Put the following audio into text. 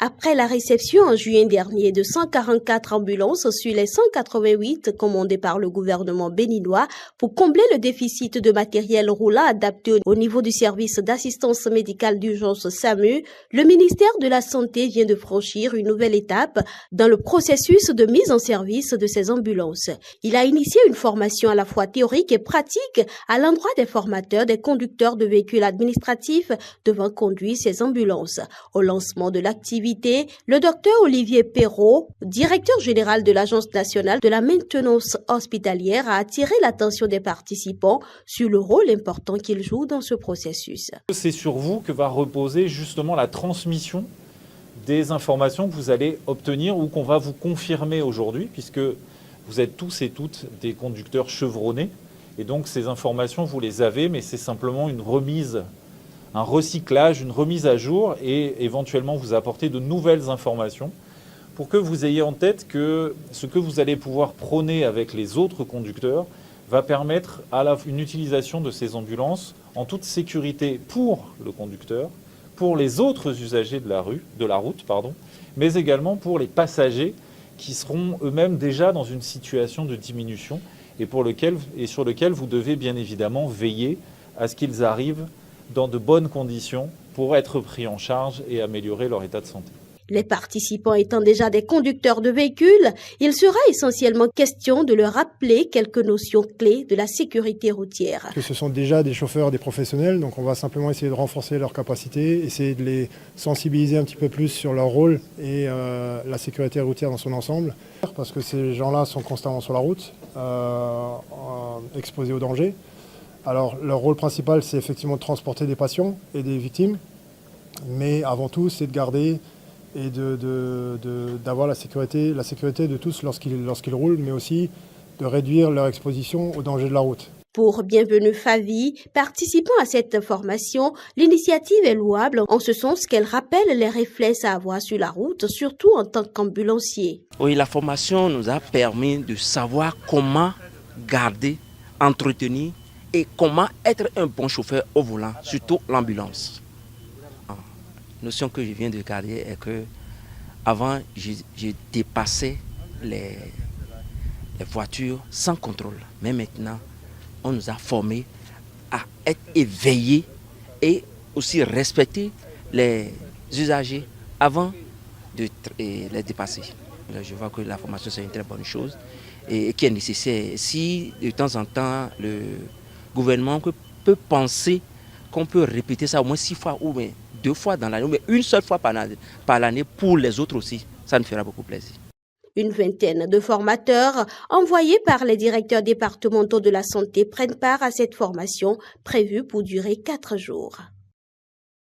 Après la réception en juin dernier de 144 ambulances sur les 188 commandées par le gouvernement béninois pour combler le déficit de matériel roulant adapté au niveau du service d'assistance médicale d'urgence SAMU, le ministère de la Santé vient de franchir une nouvelle étape dans le processus de mise en service de ces ambulances. Il a initié une formation à la fois théorique et pratique à l'endroit des formateurs, des conducteurs de véhicules administratifs devant conduire ces ambulances. Au lancement de l'activité, le docteur Olivier Perrault, directeur général de l'Agence nationale de la maintenance hospitalière, a attiré l'attention des participants sur le rôle important qu'ils jouent dans ce processus. C'est sur vous que va reposer justement la transmission des informations que vous allez obtenir ou qu'on va vous confirmer aujourd'hui, puisque vous êtes tous et toutes des conducteurs chevronnés. Et donc ces informations, vous les avez, mais c'est simplement une remise, un recyclage, une remise à jour et éventuellement vous apporter de nouvelles informations pour que vous ayez en tête que ce que vous allez pouvoir prôner avec les autres conducteurs va permettre une utilisation de ces ambulances en toute sécurité pour le conducteur, pour les autres usagers de la route, mais également pour les passagers qui seront eux-mêmes déjà dans une situation de diminution et sur lequel vous devez bien évidemment veiller à ce qu'ils arrivent dans de bonnes conditions pour être pris en charge et améliorer leur état de santé. Les participants étant déjà des conducteurs de véhicules, il sera essentiellement question de leur rappeler quelques notions clés de la sécurité routière. Ce sont déjà des chauffeurs, des professionnels, donc on va simplement essayer de renforcer leurs capacités, essayer de les sensibiliser un petit peu plus sur leur rôle et la sécurité routière dans son ensemble. Parce que ces gens-là sont constamment sur la route, exposés au danger. Alors leur rôle principal, c'est effectivement de transporter des patients et des victimes, mais avant tout, c'est de garder et d'avoir la sécurité de tous lorsqu'ils roulent, mais aussi de réduire leur exposition au danger de la route. Pour Bienvenue Favi, participant à cette formation, l'initiative est louable en ce sens qu'elle rappelle les réflexes à avoir sur la route, surtout en tant qu'ambulancier. Oui, la formation nous a permis de savoir comment garder, entretenir et comment être un bon chauffeur au volant, surtout l'ambulance. La notion que je viens de garder est que avant, j'ai dépassé les voitures sans contrôle. Mais maintenant, on nous a formés à être éveillés et aussi respecter les usagers avant de les dépasser. Je vois que la formation, c'est une très bonne chose et qui est nécessaire. Si de temps en temps, le gouvernement peut penser qu'on peut répéter ça au moins 6 fois ou 2 fois dans l'année, mais une seule fois par l'année pour les autres aussi, ça nous fera beaucoup plaisir. Une vingtaine de formateurs envoyés par les directeurs départementaux de la santé prennent part à cette formation prévue pour durer 4 jours.